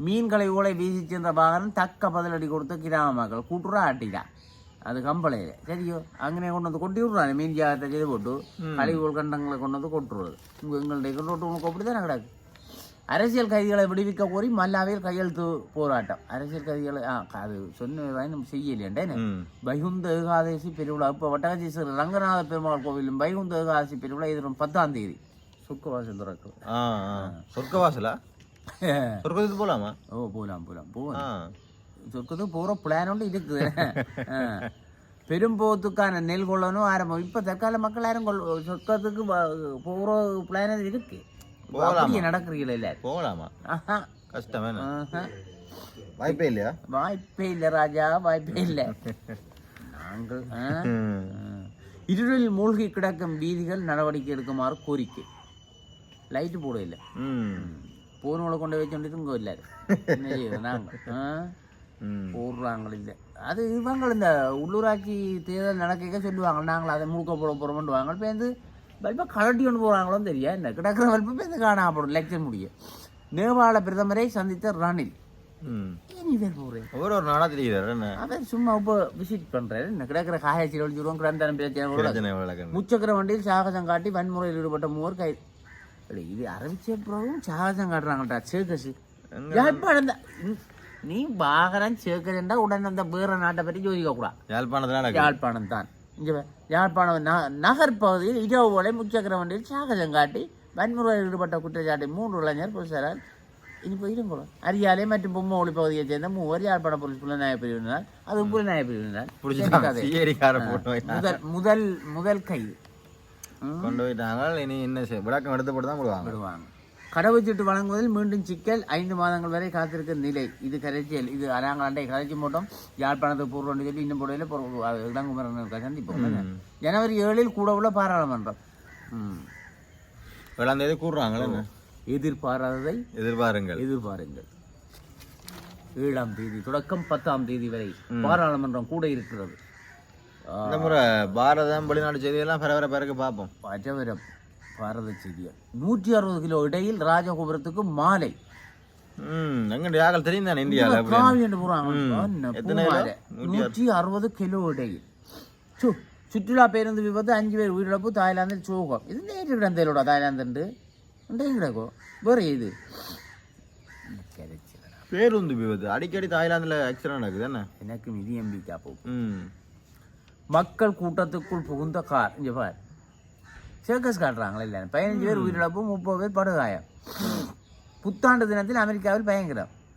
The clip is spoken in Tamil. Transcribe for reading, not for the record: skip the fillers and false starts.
மீன்களை ஊழை வீசி சென்ற வாகனம் தக்க பதிலடி கொடுத்த கிராம மக்கள் கூட்டுறா ஆட்டிடா அது கம்பளையில சரியோ அங்கே கொண்டு வந்து கொண்டு விடுறாங்க மீன் ஜாகத்தை செய்து போட்டு கழிவுகள் கண்டங்களை கொண்டு வந்து கொட்டுறது எங்களுடைய கொண்டு உனக்கு அப்படிதான் கிடக்கு அரசியல் கைதிகளை விடுவிக்க கோரி மல்லாவில் கையெழுத்து போராட்டம் அரசியல் கைதிகளை அது சொன்ன செய்யலேண்டே வைகுந்த ஏகாதசி பெருவிழா இப்போ வட்டகாட்சி ஸ்ரீ ரங்கநாத பெருமாள் கோவிலும் வைகுந்த ஏகாதசி பெருவிழா எதிரும் 10ஆம் தேதி சொர்க்கவாசல் திறக்கும் சொர்க்கவாசலா சொர்க்கத்துக்கு போலாமா போகலாம் சொர்க்கத்துக்கு போகிற பிளான் ஒன்று இருக்குது பெரும்போத்துக்கான நெல் கொள்ளணும் ஆரம்பம் இப்போ தற்கால மக்கள் யாரும் சொர்க்கத்துக்கு போகிற பிளான் இருக்கு நடக்கிறீங்களா இல்ல போகலாமா கஷ்டம் வாய்ப்பே இல்லையா வாய்ப்பே இல்ல ராஜா வாய்ப்பே இல்ல நாங்கள் இருளில் மூழ்கி கிடக்கும் வீதிகள் நடவடிக்கை எடுக்குமாறு கோரிக்கை லைட்டு போட இல்லை போனோட கொண்டு வச்சுட்டு இங்க இல்ல நாங்கள் போடுறாங்க இல்லை அது இவங்க இந்த உள்ளூராட்சி தேர்தல் நடக்க சொல்லுவாங்க நாங்கள் அதை முழுக்க போட போறோம்னுவாங்க இப்போ வந்து வல்பா கலட்டி கொண்டு போகிறாங்களோன்னு தெரியா என்ன கிடக்கிற வல்பு இந்த காணாப்படும் லெக்சர் முடியும் நேபாள பிரதமரை சந்தித்த ரணில் போறேன் ஒரு நாடா தெரியுது அவர் சும்மா இப்போ விசிட் பண்றாரு என்ன கிடக்கிற காயாச்சி ஒழிச்சிருவோம் கிரந்தனம் பிரச்சனை முச்சக்கர வண்டியில் சாகசம் காட்டி வன்முறையில் ஈடுபட்ட 3 கைது இது அறிவிச்ச பிறகும் சாகசம் காட்டுறாங்கட்டா சேகசு யாழ்ப்பாணம் நீ பாகரன் சேகரண்டா உடனே அந்த வேற நாட்டை பற்றி யோசிக்க கூடாது யாழ்ப்பாணம் தான் இங்கே யாழ்ப்பாணம் நகர்பகுதியில் இரவு போல முச்சக்கர வண்டியில் சாகசம் காட்டி வன்முறையில் ஈடுபட்ட குற்றச்சாட்டை 3 இளைஞர் போலீசாரால் இனி போயிடும் அரியாலை மற்றும் பொம்மொழி பகுதியைச் சேர்ந்த 3 யாழ்ப்பாண போலீஸ் புலனாய்வு பிரிவினர் அது புலனாய்வு பிரிவினர் முதல் கைது கொண்டு போயிட்டாங்க இனி என்ன விளக்கம் எடுத்து போட்டு தான் விடுவாங்க கடவுச்சீட்டு வழங்குவதில் மீண்டும் சிக்கல் 5 மாதங்கள் வரை காத்திருக்கிற நிலை இது கரைச்சியல் இது அராங்காண்டை கரைச்சி மூட்டம் யாழ்ப்பாணத்துக்கு பூர்வம் சொல்லி இன்னும் போடையில் இடங்குமரன் சந்திப்போம் ஜனவரி 7 கூட உள்ள பாராளுமன்றம் 7ஆம் தேதி கூடுறாங்களே எதிர்பாராததை எதிர்பாருங்கள் 7ஆம் தேதி தொடக்கம் 10ஆம் தேதி வரை பாராளுமன்றம் கூட இருக்கிறது இந்த முறை பாரதம் வெளிநாட்டு செய்தியெல்லாம் பரவர பார்ப்போம் பரவரம் பாரத செய்தியா 160 கிலோ இடையில் ராஜகோபுரத்துக்கு மாலை தெரியும் தானே இந்தியாவில் 160 கிலோ இடையில் சுற்றுலா பேருந்து விபத்து 5 பேர் உயிரிழப்பு தாய்லாந்தில் சோகம் இது நேற்று கிடந்தோட தாய்லாந்து கிடக்கும் வேற இது பேருந்து விபத்து அடிக்கடி தாய்லாந்துல ஆக்சிடென்ட் நடக்குது என்ன எனக்கு மிதி எம்பிக்கா போகும் மக்கள் கூட்டத்துக்குள் புகுந்த கார் இங்க பார் சர்க்கஸ் காட்டுறாங்களா இல்லை 15 பேர் உயிரிழப்பு 30 பேர் படுகாயம் புத்தாண்டு தினத்தில் அமெரிக்காவில் பயங்கரம்